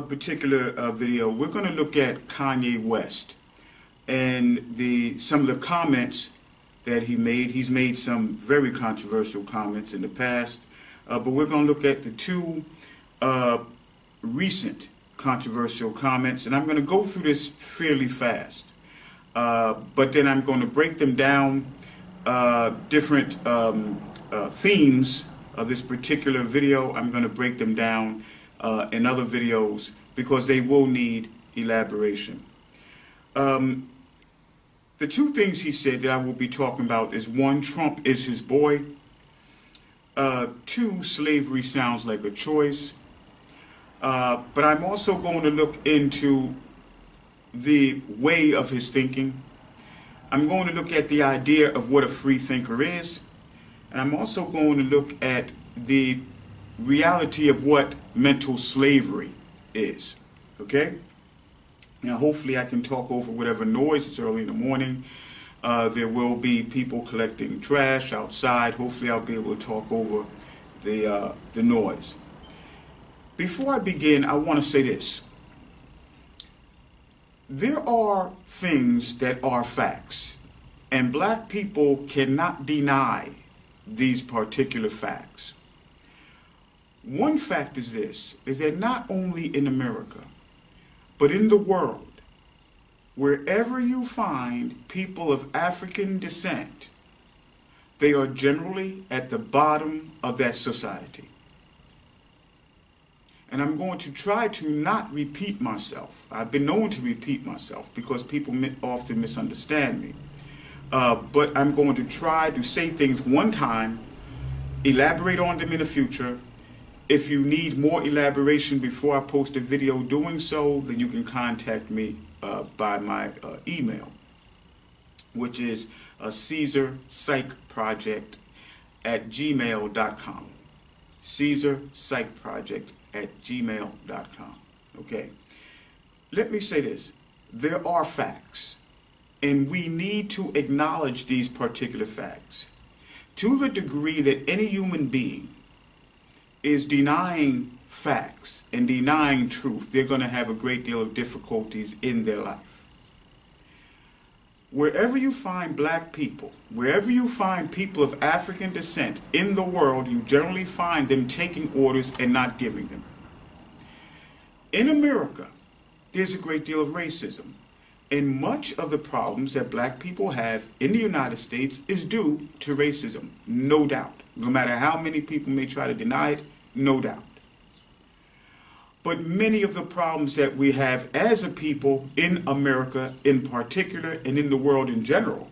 particular video, we're going to look at Kanye West and some of the comments that he made. He's made some very controversial comments in the past, but we're going to look at the two recent controversial comments, and I'm going to go through this fairly fast. But then I'm going to break them down, different themes of this particular video. I'm going to break them down in other videos because they will need elaboration. The two things he said that I will be talking about is: one, Trump is his boy; two, slavery sounds like a choice. But I'm also going to look into the way of his thinking. I'm going to look at the idea of what a free thinker is. And I'm also going to look at the reality of what mental slavery is. Okay? Now, hopefully I can talk over whatever noise. It's early in the morning. There will be people collecting trash outside. Hopefully I'll be able to talk over the noise. Before I begin, I want to say this. There are things that are facts, and black people cannot deny these particular facts. One fact is this, is that not only in America, but in the world, wherever you find people of African descent, they are generally at the bottom of that society. And I'm going to try to not repeat myself. I've been known to repeat myself because people often misunderstand me. But I'm going to try to say things one time, elaborate on them in the future. If you need more elaboration before I post a video doing so, then you can contact me by my email, which is CaesarPsychProject@gmail.com. CaesarPsychProject@gmail.com. Okay. Let me say this. There are facts, and we need to acknowledge these particular facts. To the degree that any human being is denying facts and denying truth, they're going to have a great deal of difficulties in their life. Wherever you find black people, wherever you find people of African descent in the world, you generally find them taking orders and not giving them. In America, there's a great deal of racism, and much of the problems that black people have in the United States is due to racism, no doubt. No matter how many people may try to deny it, no doubt. But many of the problems that we have as a people in America in particular and in the world in general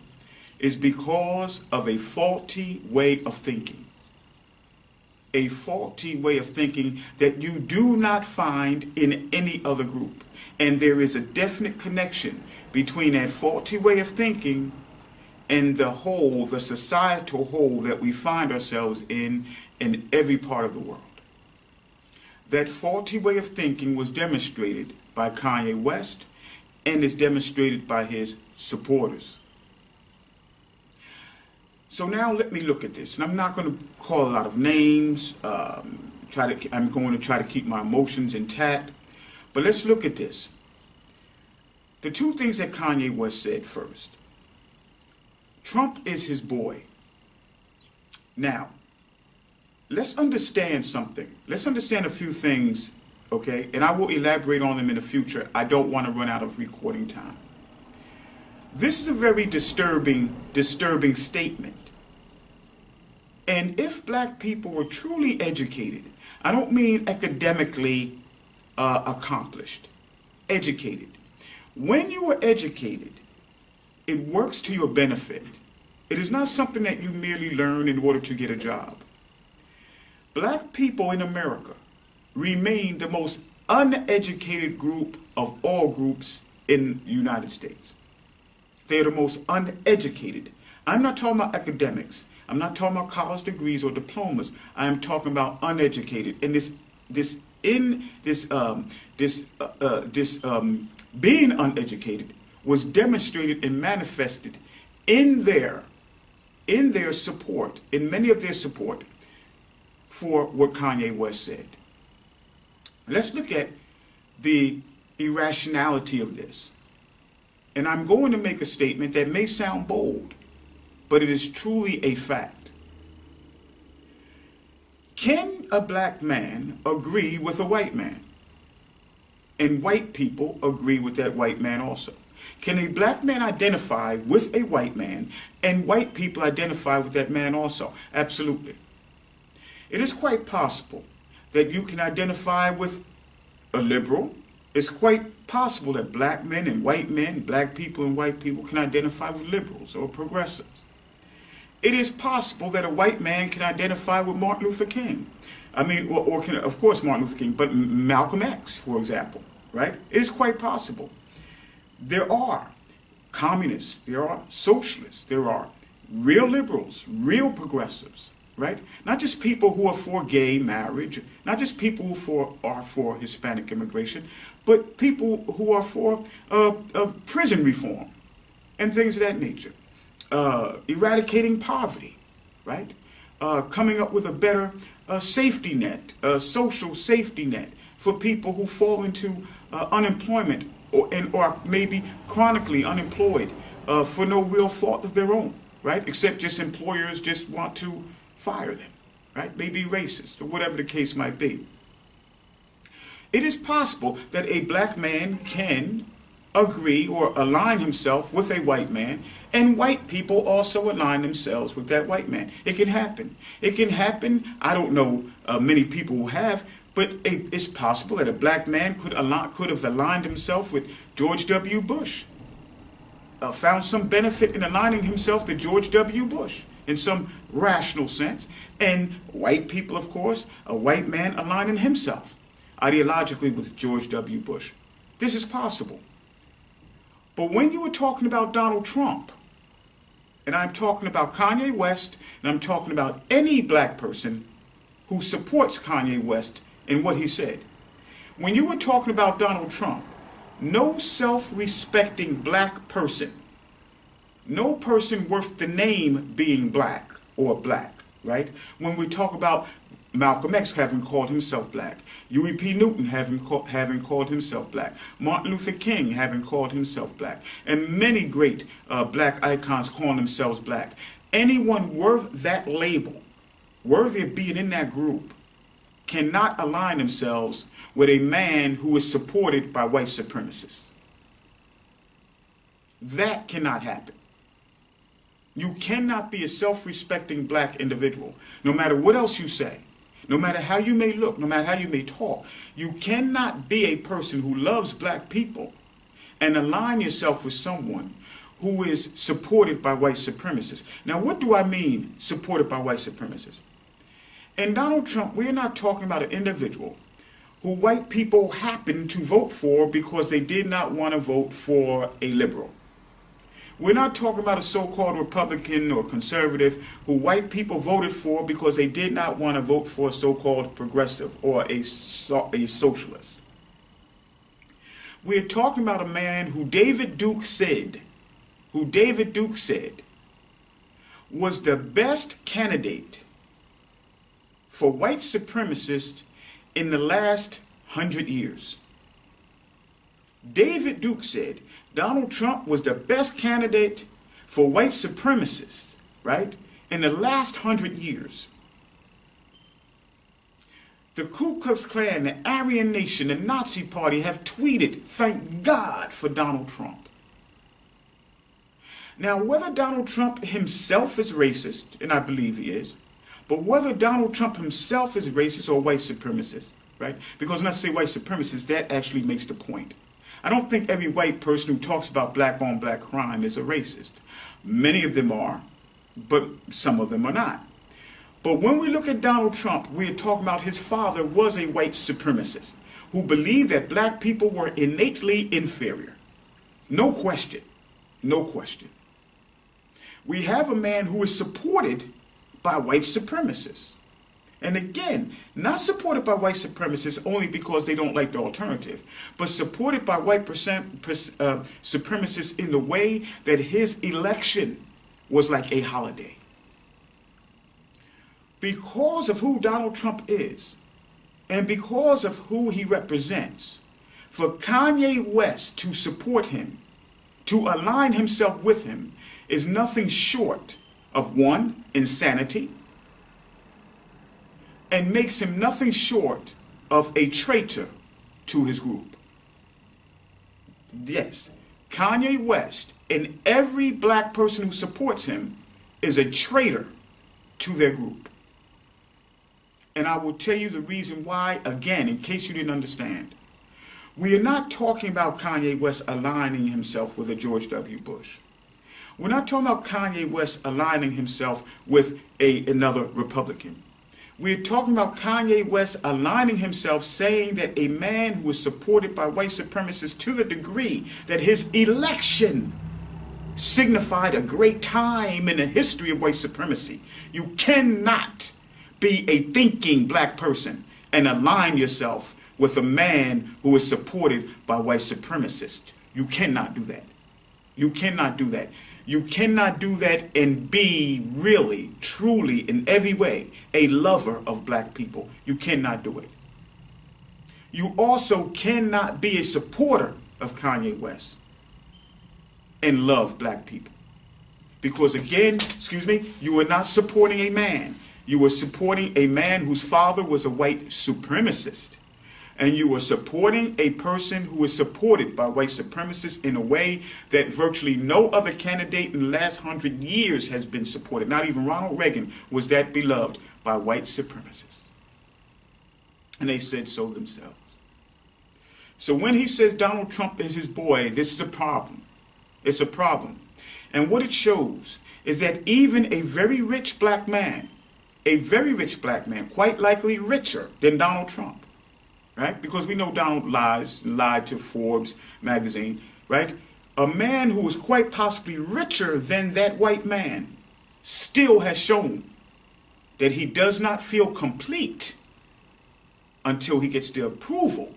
is because of a faulty way of thinking. A faulty way of thinking that you do not find in any other group. And there is a definite connection between that faulty way of thinking and the whole, the societal whole that we find ourselves in every part of the world. That faulty way of thinking was demonstrated by Kanye West and is demonstrated by his supporters. So now let me look at this. And I'm not going to call a lot of names. I'm going to try to keep my emotions intact. But let's look at this. The two things that Kanye West said first. Trump is his boy. Now, let's understand something. Let's understand a few things, okay? And I will elaborate on them in the future. I don't want to run out of recording time. This is a very disturbing statement. And if black people were truly educated, I don't mean academically accomplished, educated. When you are educated, it works to your benefit. It is not something that you merely learn in order to get a job. Black people in America remain the most uneducated group of all groups in the United States. They are the most uneducated. I'm not talking about academics. I'm not talking about college degrees or diplomas. I am talking about uneducated. And being uneducated was demonstrated and manifested in their support, in many of their support for what Kanye West said. Let's look at the irrationality of this. And I'm going to make a statement that may sound bold, but it is truly a fact. Can a black man agree with a white man? And white people agree with that white man also. Can a black man identify with a white man and white people identify with that man also? Absolutely. It is quite possible that you can identify with a liberal. It's quite possible that black men, black people and white people can identify with liberals or progressives. It is possible that a white man can identify with Martin Luther King. Or can, of course, Martin Luther King, but Malcolm X, for example, right? It is quite possible. There are communists, there are socialists, there are real liberals, real progressives, right? Not just people who are for gay marriage, not just people who are for Hispanic immigration, but people who are for prison reform and things of that nature. Eradicating poverty, right? Coming up with a better safety net, social safety net for people who fall into unemployment or maybe chronically unemployed for no real fault of their own, right? Except just employers just want to fire them, right? Maybe racist or whatever the case might be. It is possible that a black man can agree or align himself with a white man, and white people also align themselves with that white man. It can happen. It can happen. I don't know many people who have, but it's possible that a black man could have aligned himself with George W. Bush, found some benefit in aligning himself to George W. Bush in some rational sense, and white people, of course, a white man aligning himself ideologically with George W. Bush. This is possible. But when you were talking about Donald Trump, and I'm talking about Kanye West, and I'm talking about any black person who supports Kanye West and what he said, when you were talking about Donald Trump, no self-respecting black person, no person worth the name being black or black, right? When we talk about Malcolm X having called himself black, Huey P. Newton having called himself black, Martin Luther King having called himself black, and many great black icons calling themselves black. Anyone worth that label, worthy of being in that group, cannot align themselves with a man who is supported by white supremacists. That cannot happen. You cannot be a self-respecting black individual, no matter what else you say. No matter how you may look, no matter how you may talk, you cannot be a person who loves black people and align yourself with someone who is supported by white supremacists. Now, what do I mean, supported by white supremacists? In Donald Trump, we're not talking about an individual who white people happen to vote for because they did not want to vote for a liberal. We're not talking about a so-called Republican or conservative who white people voted for because they did not want to vote for a so-called progressive or a socialist. We're talking about a man who David Duke said was the best candidate for white supremacists in the last 100 years. David Duke said Donald Trump was the best candidate for white supremacists, right, in the last 100 years. The Ku Klux Klan, the Aryan Nation, the Nazi Party have tweeted, "Thank God for Donald Trump." Now, whether Donald Trump himself is racist, and I believe he is, but whether Donald Trump himself is racist or white supremacist, right? Because when I say white supremacist, that actually makes the point. I don't think every white person who talks about black on black crime is a racist. Many of them are, but some of them are not. But when we look at Donald Trump, we are talking about his father was a white supremacist who believed that black people were innately inferior. No question. No question. We have a man who is supported by white supremacists. And again, not supported by white supremacists only because they don't like the alternative, but supported by white supremacists in the way that his election was like a holiday. Because of who Donald Trump is, and because of who he represents, For Kanye West to support him, to align himself with him, is nothing short of one, insanity, and makes him nothing short of a traitor to his group. Yes, Kanye West and every black person who supports him is a traitor to their group. And I will tell you the reason why, again, in case you didn't understand. We are not talking about Kanye West aligning himself with a George W. Bush. We're not talking about Kanye West aligning himself with another Republican. We're talking about Kanye West aligning himself, saying that a man who is supported by white supremacists to the degree that his election signified a great time in the history of white supremacy. You cannot be a thinking black person and align yourself with a man who is supported by white supremacists. You cannot do that. You cannot do that. You cannot do that and be really, truly, in every way, a lover of black people. You cannot do it. You also cannot be a supporter of Kanye West and love black people. Because again, you are not supporting a man. You are supporting a man whose father was a white supremacist. And you are supporting a person who is supported by white supremacists in a way that virtually no other candidate in the last 100 years has been supported. Not even Ronald Reagan was that beloved by white supremacists. And they said so themselves. So when he says Donald Trump is his boy, this is a problem. It's a problem. And what it shows is that even a very rich black man, quite likely richer than Donald Trump, right? Because we know Donald lied to Forbes magazine, right? A man who is quite possibly richer than that white man still has shown that he does not feel complete until he gets the approval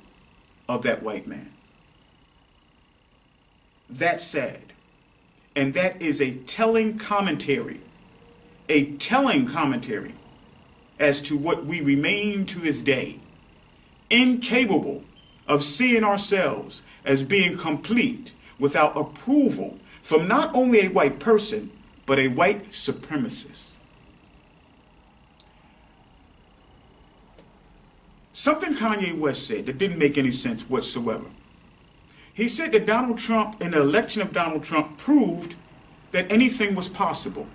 of that white man. That's sad. And that is a telling commentary as to what we remain to this day, incapable of seeing ourselves as being complete without approval from not only a white person, but a white supremacist. Something Kanye West said that didn't make any sense whatsoever. He said that Donald Trump, in the election of Donald Trump, proved that anything was possible.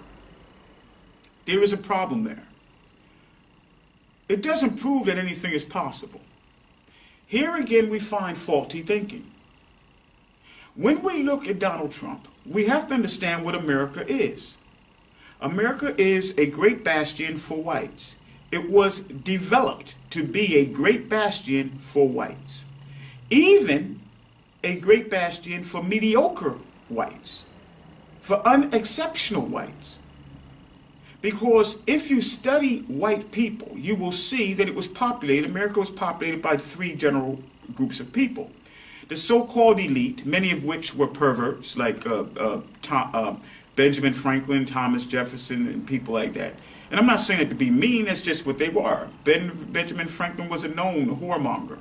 There is a problem there. It doesn't prove that anything is possible. Here again we find faulty thinking. When we look at Donald Trump, we have to understand what America is. America is a great bastion for whites. It was developed to be a great bastion for whites. Even a great bastion for mediocre whites, for unexceptional whites. Because if you study white people, you will see that America was populated by three general groups of people. The so-called elite, many of which were perverts, like Benjamin Franklin, Thomas Jefferson, and people like that. And I'm not saying it to be mean, that's just what they were. Benjamin Franklin was a known whoremonger,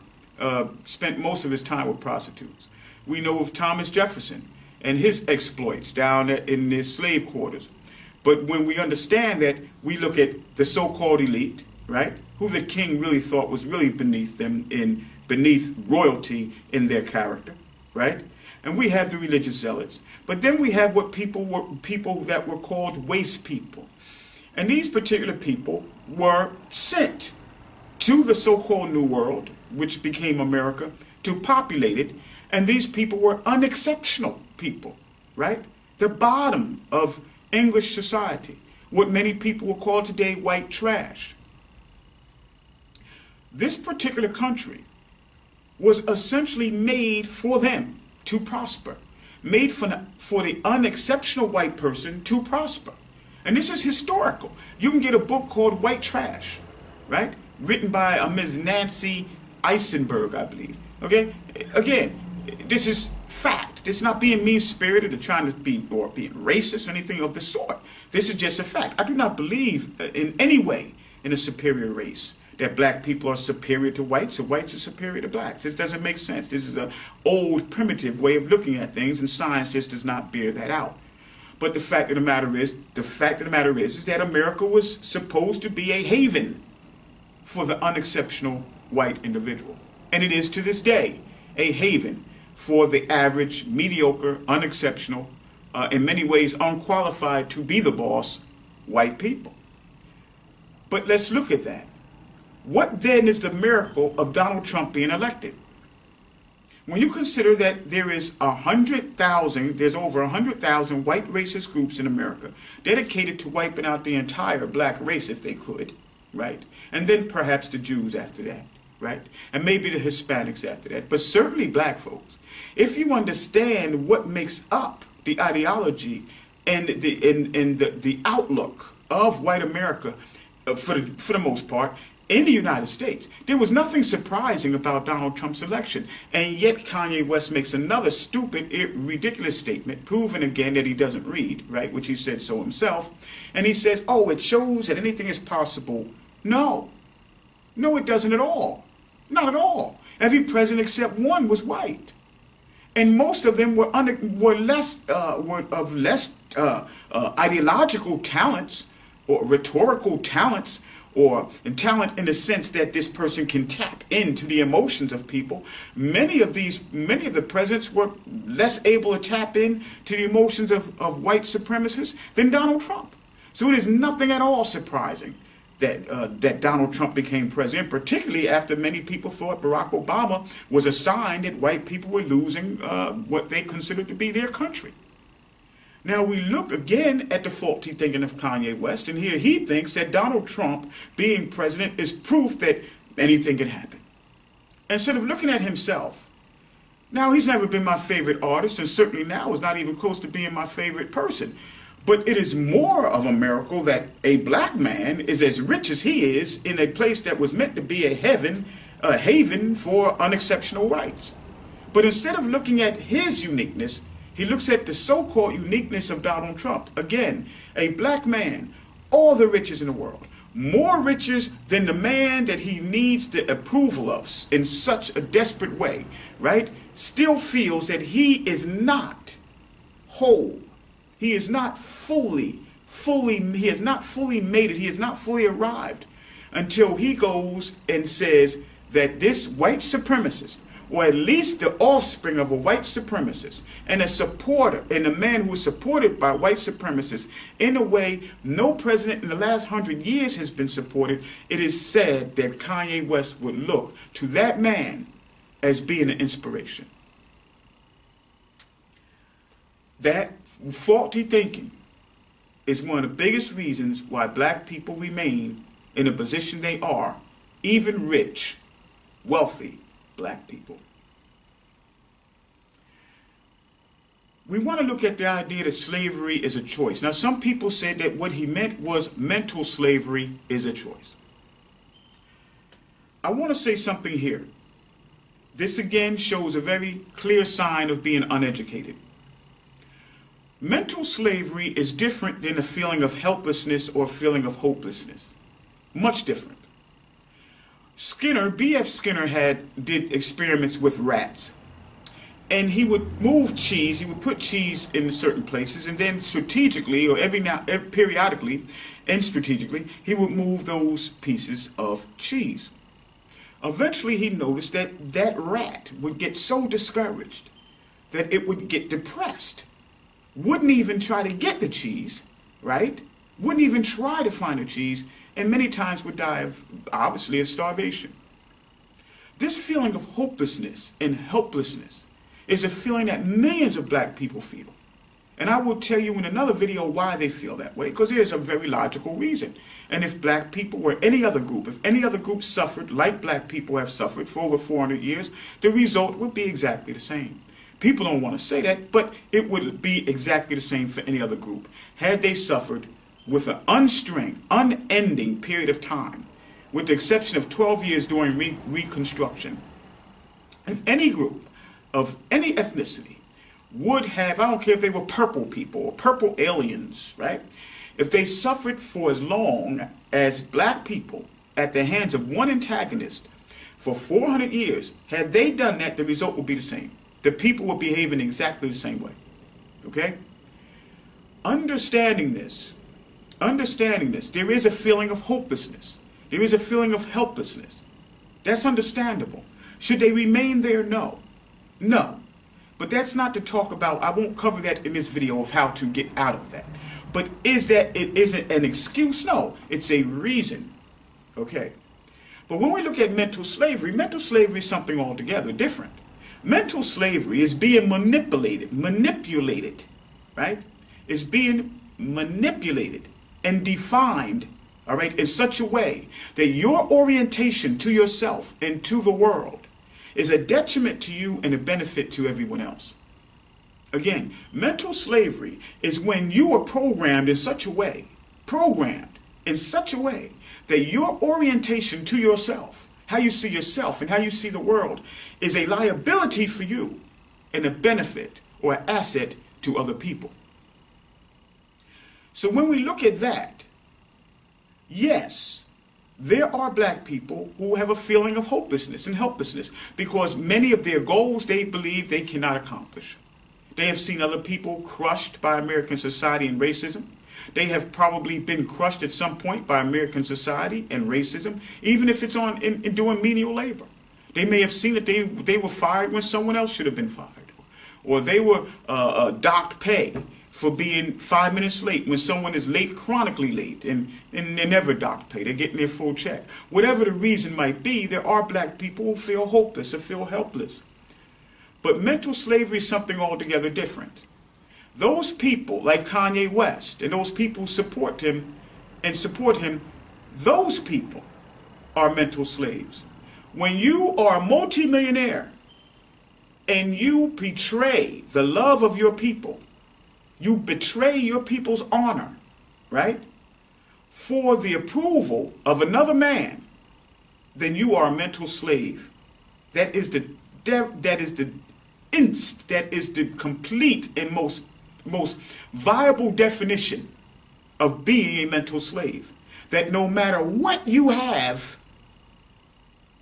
spent most of his time with prostitutes. We know of Thomas Jefferson and his exploits down in the slave quarters. But when we understand that, we look at the so-called elite, right? Who the king really thought was really beneath them, beneath royalty in their character, right? And we have the religious zealots. But then we have people that were called waste people. And these particular people were sent to the so-called New World, which became America, to populate it. And these people were unexceptional people, right? The bottom of English society, what many people will call today white trash. This particular country was essentially made for them to prosper, made for the unexceptional white person to prosper. And this is historical. You can get a book called White Trash, right? Written by a Ms. Nancy Eisenberg, I believe. Okay? Again, this is fact. This is not being mean-spirited or trying to be or being racist or anything of the sort. This is just a fact. I do not believe in any way in a superior race. that black people are superior to whites or whites are superior to blacks. This doesn't make sense. This is an old, primitive way of looking at things, and science just does not bear that out. But the fact of the matter is that America was supposed to be a haven for the unexceptional white individual. And it is to this day a haven for the average, mediocre, unexceptional, in many ways unqualified to be the boss, white people. But let's look at that. What then is the miracle of Donald Trump being elected? When you consider that there's over 100,000 white racist groups in America dedicated to wiping out the entire black race if they could, right? And then perhaps the Jews after that, right? And maybe the Hispanics after that, but certainly black folks. If you understand what makes up the ideology and the outlook of white America, for the most part, in the United States, there was nothing surprising about Donald Trump's election. And yet Kanye West makes another stupid, ridiculous statement, proving again that he doesn't read, right, which he said so himself. And he says, oh, it shows that anything is possible. No. No, it doesn't at all. Not at all. Every president except one was white. And most of them were of less ideological talents or rhetorical talents, or talent in the sense that this person can tap into the emotions of people. Many of the presidents were less able to tap into the emotions of white supremacists than Donald Trump. So it is nothing at all surprising that Donald Trump became president, particularly after many people thought Barack Obama was a sign that white people were losing what they considered to be their country. Now we look again at the faulty thinking of Kanye West, and here he thinks that Donald Trump being president is proof that anything can happen. Instead of looking at himself, now he's never been my favorite artist, and certainly now is not even close to being my favorite person. But it is more of a miracle that a black man is as rich as he is in a place that was meant to be a haven for unexceptional rights. But instead of looking at his uniqueness, he looks at the so-called uniqueness of Donald Trump. Again, a black man, all the riches in the world, more riches than the man that he needs the approval of in such a desperate way, right? Still feels that he is not whole. He is not he has not fully made it. He has not fully arrived until he goes and says that this white supremacist, or at least the offspring of a white supremacist, and a supporter, and a man who is supported by white supremacists in a way no president in the last 100 years has been supported, it is said that Kanye West would look to that man as being an inspiration. That faulty thinking is one of the biggest reasons why black people remain in the position they are, even rich, wealthy black people. We want to look at the idea that slavery is a choice. Now, some people said that what he meant was mental slavery is a choice. I want to say something here. This again shows a very clear sign of being uneducated. Mental slavery is different than a feeling of helplessness or a feeling of hopelessness. Much different. B.F. Skinner did experiments with rats. And he would move cheese, he would put cheese in certain places, and then strategically, or periodically and strategically, he would move those pieces of cheese. Eventually he noticed that that rat would get so discouraged that it would get depressed. Wouldn't even try to get the cheese, right? Wouldn't even try to find the cheese, and many times would die obviously of starvation. This feeling of hopelessness and helplessness is a feeling that millions of black people feel. And I will tell you in another video why they feel that way, because there's a very logical reason. And if black people were any other group, if any other group suffered like black people have suffered for over 400 years, the result would be exactly the same. People don't want to say that, but it would be exactly the same for any other group. Had they suffered with an unending period of time, with the exception of 12 years during Reconstruction, if any group of any ethnicity would have, I don't care if they were purple people or purple aliens, right? If they suffered for as long as black people at the hands of one antagonist for 400 years, had they done that, the result would be the same. The people would behave in exactly the same way. Okay? Understanding this, there is a feeling of hopelessness. There is a feeling of helplessness. That's understandable. Should they remain there? No. No. But that's not to talk about. I won't cover that in this video of how to get out of that. But is it an excuse? No. It's a reason. Okay? But when we look at mental slavery is something altogether different. Mental slavery is being manipulated, right? Is being manipulated and defined, all right, in such a way that your orientation to yourself and to the world is a detriment to you and a benefit to everyone else. Again, mental slavery is when you are programmed in such a way that your orientation to yourself, how you see yourself and how you see the world, is a liability for you and a benefit or an asset to other people. So when we look at that, yes, there are black people who have a feeling of hopelessness and helplessness because many of their goals they believe they cannot accomplish. They have seen other people crushed by American society and racism. They have probably been crushed at some point by American society and racism, even if it's in doing menial labor. They may have seen that they were fired when someone else should have been fired. Or they were docked pay for being 5 minutes late when someone is late, chronically late, and they're never docked pay. They're getting their full check. Whatever the reason might be, there are black people who feel hopeless or feel helpless. But mental slavery is something altogether different. Those people like Kanye West and those people who support him, those people are mental slaves. When you are a multimillionaire and you betray the love of your people, you betray your people's honor, right, for the approval of another man, then you are a mental slave. That is the complete and most viable definition of being a mental slave. That no matter what you have,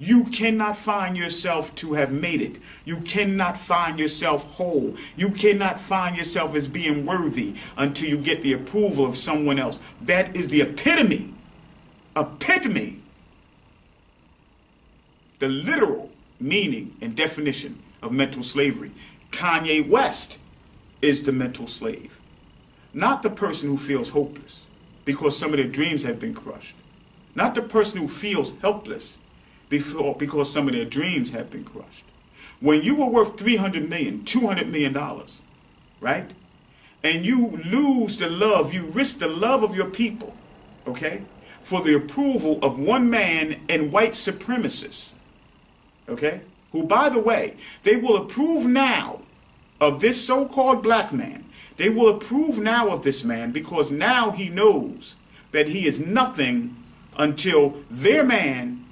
you cannot find yourself to have made it. You cannot find yourself whole. You cannot find yourself as being worthy until you get the approval of someone else. That is the epitome, the literal meaning and definition of mental slavery. Kanye West is the mental slave, not the person who feels hopeless because some of their dreams have been crushed, not the person who feels helpless because some of their dreams have been crushed. When you were worth $300 million, $200 million, right? And you lose the love, you risk the love of your people, okay, for the approval of one man and white supremacists, okay, who, by the way, they will approve now of this so-called black man. They will approve now of this man because now he knows that he is nothing until their man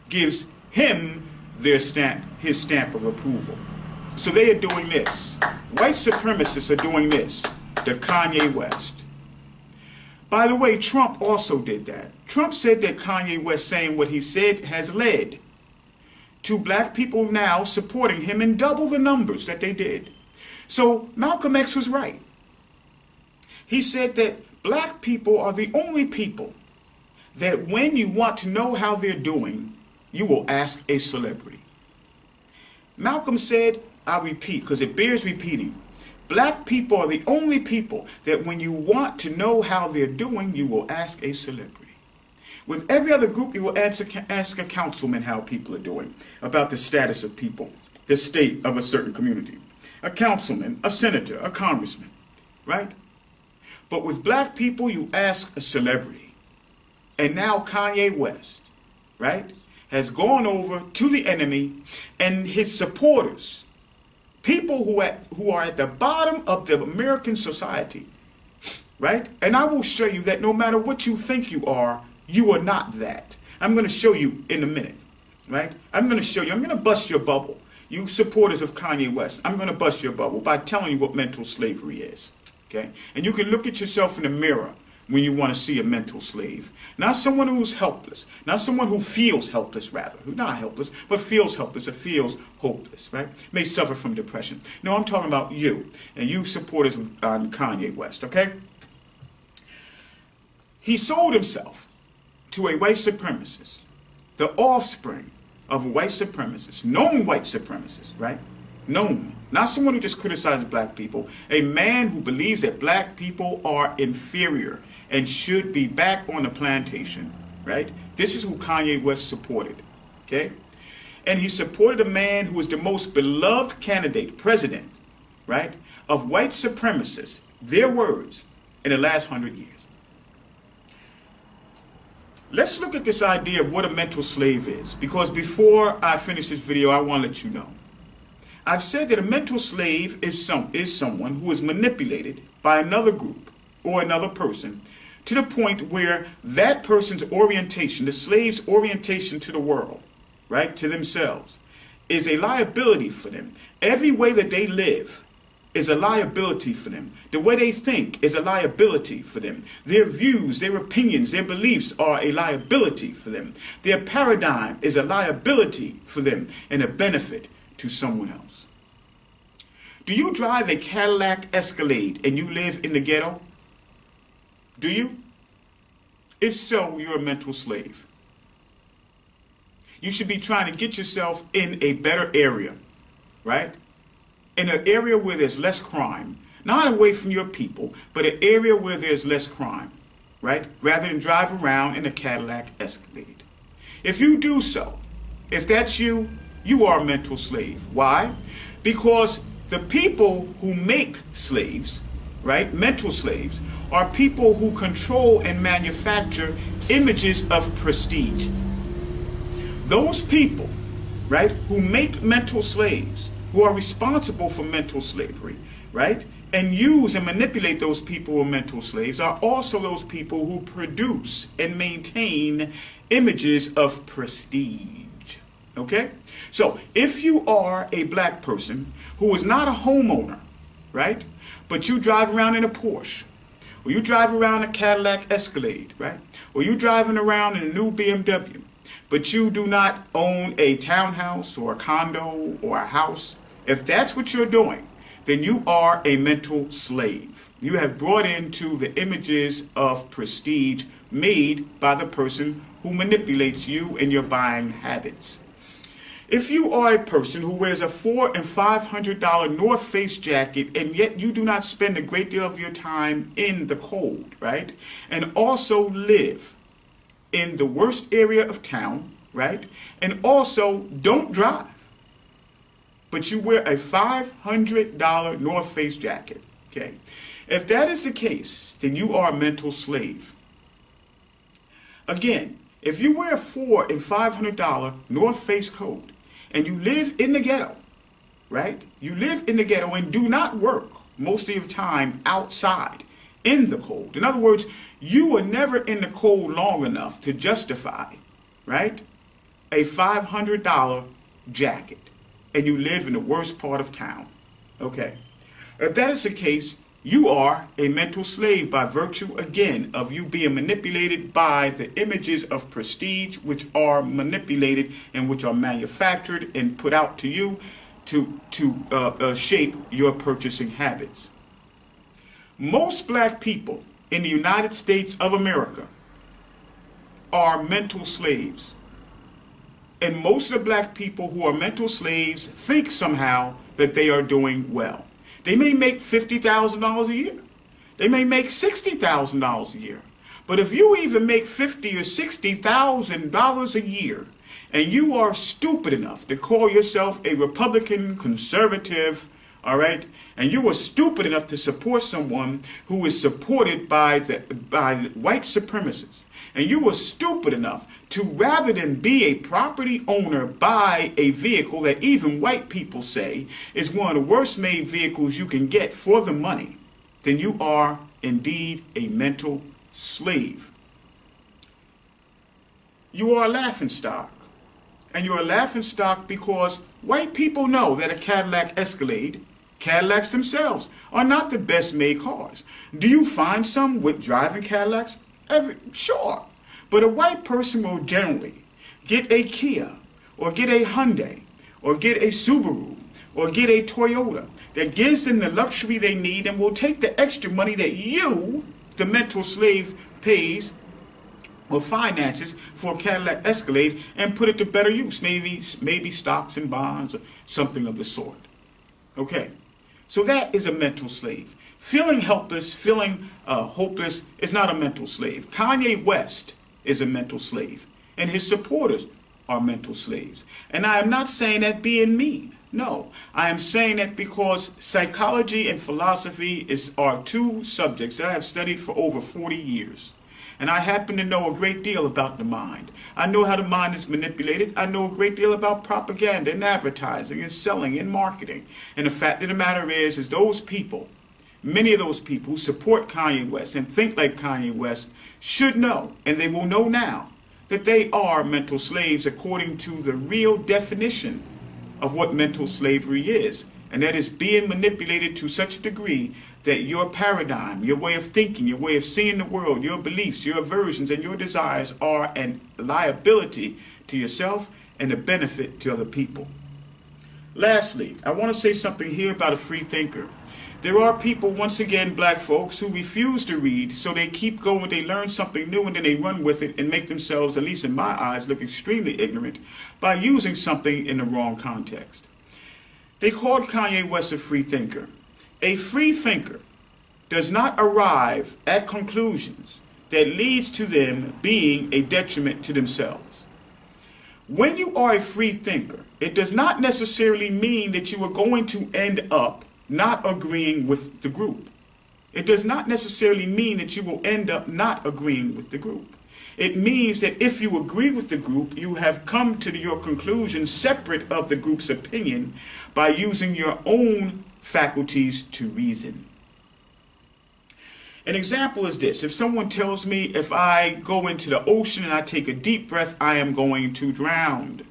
gives him his stamp of approval. So they are doing this. White supremacists are doing this to Kanye West. By the way, Trump also did that. Trump said that Kanye West saying what he said has led to black people now supporting him in double the numbers that they did. So Malcolm X was right. He said that black people are the only people that when you want to know how they're doing, you will ask a celebrity. Malcolm said, I repeat, because it bears repeating, black people are the only people that when you want to know how they're doing, you will ask a celebrity. With every other group, you will ask a councilman how people are doing, about the status of people, the state of a certain community. A councilman, a senator, a congressman, right? But with black people, you ask a celebrity. And now Kanye West, right, has gone over to the enemy and his supporters, people who are at the bottom of the American society, right? And I will show you that no matter what you think you are not that. I'm going to show you in a minute, right? I'm going to bust your bubble. You supporters of Kanye West, I'm going to bust your bubble by telling you what mental slavery is, okay? And you can look at yourself in the mirror when you want to see a mental slave. Not someone who's helpless. Not someone who feels helpless, rather. Who's not helpless, but feels helpless or feels hopeless, right? May suffer from depression. No, I'm talking about you. And you supporters of Kanye West, okay? He sold himself to a white supremacist, the offspring of a white supremacist, known white supremacist, right? Known. Not someone who just criticizes black people. A man who believes that black people are inferior and should be back on the plantation, right? This is who Kanye West supported, okay? And he supported a man who is the most beloved candidate, president, right, of white supremacists, their words, in the last 100 years. Let's look at this idea of what a mental slave is, because before I finish this video, I want to let you know. I've said that a mental slave is someone who is manipulated by another group or another person to the point where that person's orientation, the slave's orientation to the world, right, to themselves, is a liability for them. Every way that they live is a liability for them. The way they think is a liability for them. Their views, their opinions, their beliefs are a liability for them. Their paradigm is a liability for them and a benefit to someone else. Do you drive a Cadillac Escalade and you live in the ghetto? Do you? If so, you're a mental slave. You should be trying to get yourself in a better area, right? In an area where there's less crime. Not away from your people, but an area where there's less crime, right? Rather than drive around in a Cadillac Escalade. If you do so, if that's you, you are a mental slave. Why? Because the people who make slaves, right, mental slaves, are people who control and manufacture images of prestige. Those people, right, who make mental slaves, who are responsible for mental slavery, right, and use and manipulate those people who are mental slaves, are also those people who produce and maintain images of prestige. Okay? So, if you are a black person who is not a homeowner, right, but you drive around in a Porsche, or you drive around a Cadillac Escalade, right, or you driving around in a new BMW, but you do not own a townhouse or a condo or a house, if that's what you're doing, then you are a mental slave. You have brought into the images of prestige made by the person who manipulates you and your buying habits. If you are a person who wears a $400 and $500 North Face jacket and yet you do not spend a great deal of your time in the cold, right, and also live in the worst area of town, right, and also don't drive, but you wear a $500 North Face jacket, okay? If that is the case, then you are a mental slave. Again, if you wear a $400 and $500 North Face coat and you live in the ghetto, right? You live in the ghetto and do not work most of your time outside in the cold. In other words, you were never in the cold long enough to justify, right, a $500 jacket. And you live in the worst part of town. Okay. If that is the case, you are a mental slave by virtue, again, of you being manipulated by the images of prestige, which are manipulated and which are manufactured and put out to you to shape your purchasing habits. Most black people in the United States of America are mental slaves. And most of the black people who are mental slaves think somehow that they are doing well. They may make $50,000 a year. They may make $60,000 a year. But if you even make $50,000 or $60,000 a year, and you are stupid enough to call yourself a Republican conservative, all right, and you are stupid enough to support someone who is supported by white supremacists, and you were stupid enough to, rather than be a property owner, buy a vehicle that even white people say is one of the worst made vehicles you can get for the money, then you are indeed a mental slave. You are a laughingstock. And you're a laughingstock because white people know that a Cadillac Escalade Cadillacs themselves are not the best made cars. Do you find some with driving Cadillacs? Sure. But a white person will generally get a Kia, or get a Hyundai, or get a Subaru, or get a Toyota that gives them the luxury they need and will take the extra money that you, the mental slave, pays or finances for a Cadillac Escalade and put it to better use. Maybe stocks and bonds or something of the sort. Okay, so that is a mental slave. Feeling helpless, feeling hopeless is not a mental slave. Kanye West is a mental slave, and his supporters are mental slaves. And I am not saying that being mean. No, I am saying that because psychology and philosophy are two subjects that I have studied for over 40 years. And I happen to know a great deal about the mind. I know how the mind is manipulated. I know a great deal about propaganda and advertising and selling and marketing. And the fact of the matter is those people, many of those people who support Kanye West and think like Kanye West should know, and they will know now, that they are mental slaves according to the real definition of what mental slavery is. And that is being manipulated to such a degree that your paradigm, your way of thinking, your way of seeing the world, your beliefs, your aversions, and your desires are a liability to yourself and a benefit to other people. Lastly, I want to say something here about a free thinker. There are people, once again, black folks, who refuse to read, so they keep going, they learn something new, and then they run with it and make themselves, at least in my eyes, look extremely ignorant by using something in the wrong context. They called Kanye West a free thinker. A free thinker does not arrive at conclusions that leads to them being a detriment to themselves. When you are a free thinker, it does not necessarily mean that you are going to end up not agreeing with the group. It does not necessarily mean that you will end up not agreeing with the group. It means that if you agree with the group, you have come to your conclusion separate of the group's opinion by using your own faculties to reason. An example is this. If someone tells me if I go into the ocean and I take a deep breath, I am going to drown.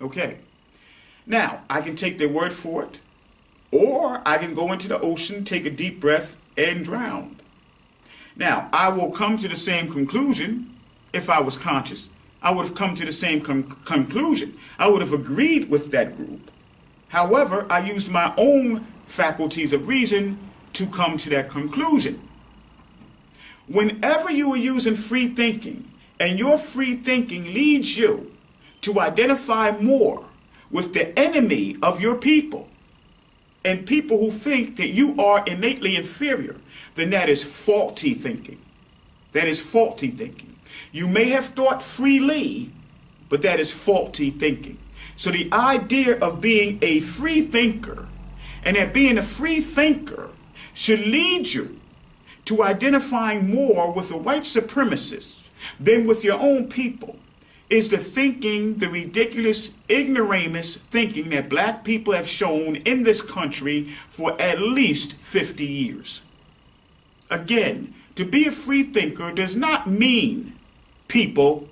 Okay. Now, I can take their word for it, or I can go into the ocean, take a deep breath, and drown. Now, I will come to the same conclusion if I was conscious. I would have come to the same conclusion. I would have agreed with that group. However, I used my own faculties of reason to come to that conclusion. Whenever you are using free thinking, and your free thinking leads you to identify more with the enemy of your people, and people who think that you are innately inferior, then that is faulty thinking. That is faulty thinking. You may have thought freely, but that is faulty thinking. So the idea of being a free thinker, and that being a free thinker should lead you to identifying more with a white supremacist than with your own people, is the thinking, the ridiculous, ignoramus thinking that black people have shown in this country for at least 50 years. Again, to be a free thinker does not mean, people,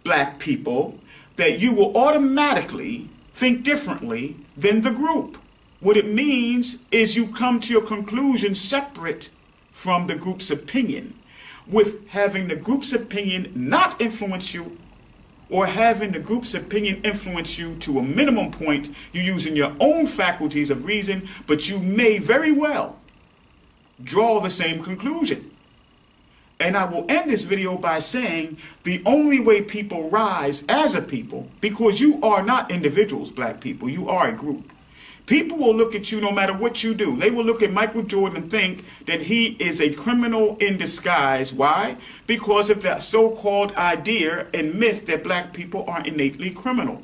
black people, that you will automatically think differently than the group. What it means is you come to your conclusion separate from the group's opinion, with having the group's opinion not influence you, or having the group's opinion influence you to a minimum point. You're using your own faculties of reason, but you may very well draw the same conclusion. And I will end this video by saying the only way people rise as a people, because you are not individuals, black people, you are a group. People will look at you no matter what you do. They will look at Michael Jordan and think that he is a criminal in disguise. Why? Because of that so-called idea and myth that black people are innately criminal.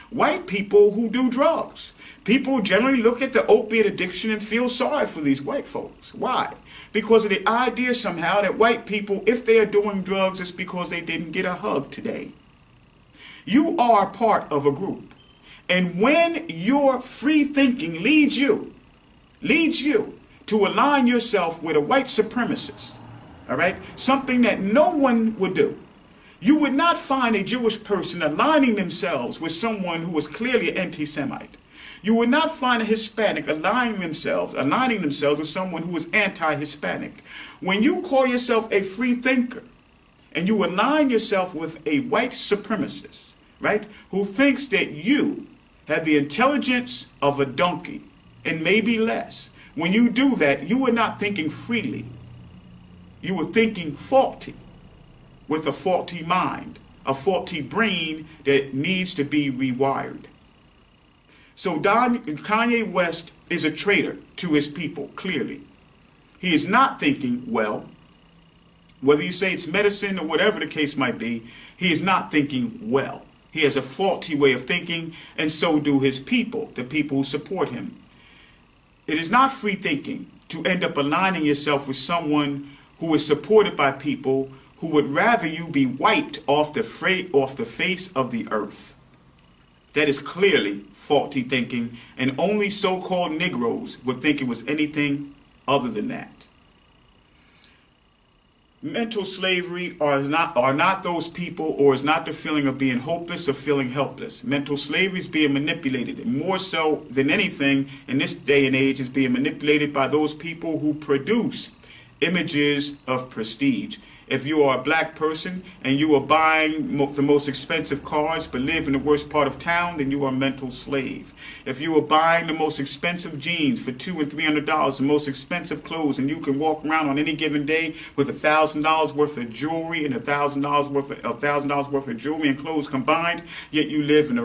White people who do drugs. People generally look at the opiate addiction and feel sorry for these white folks. Why? Because of the idea somehow that white people, if they are doing drugs, it's because they didn't get a hug today. You are part of a group. And when your free thinking leads you to align yourself with a white supremacist, all right, something that no one would do. You would not find a Jewish person aligning themselves with someone who was clearly an anti-Semite. You will not find a Hispanic aligning themselves with someone who is anti-Hispanic. When you call yourself a free thinker and you align yourself with a white supremacist, right, who thinks that you have the intelligence of a donkey and maybe less, when you do that, you are not thinking freely. You are thinking faulty, with a faulty mind, a faulty brain that needs to be rewired. So Kanye West is a traitor to his people, clearly. He is not thinking well. Whether you say it's medicine or whatever the case might be, he is not thinking well. He has a faulty way of thinking, and so do his people, the people who support him. It is not free thinking to end up aligning yourself with someone who is supported by people who would rather you be wiped off the face of the earth. That is clearly faulty thinking, and only so-called Negroes would think it was anything other than that. Mental slavery are not those people, or is not the feeling of being hopeless or feeling helpless. Mental slavery is being manipulated, and more so than anything in this day and age is being manipulated by those people who produce images of prestige. If you are a black person and you are buying the most expensive cars but live in the worst part of town, then you are a mental slave. If you are buying the most expensive jeans for $200 and $300, the most expensive clothes, and you can walk around on any given day with $1,000 worth of jewelry and $1,000 worth of jewelry and clothes combined, yet you live in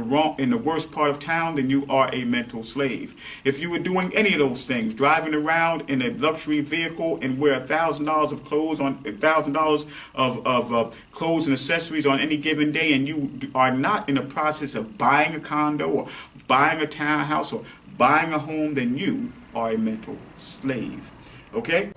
the worst part of town, then you are a mental slave. If you were doing any of those things, driving around in a luxury vehicle and wear $1,000 of clothes on $1,000 of clothes and accessories on any given day, and you are not in the process of buying a condo or buying a townhouse or buying a home, then you are a mental slave. Okay?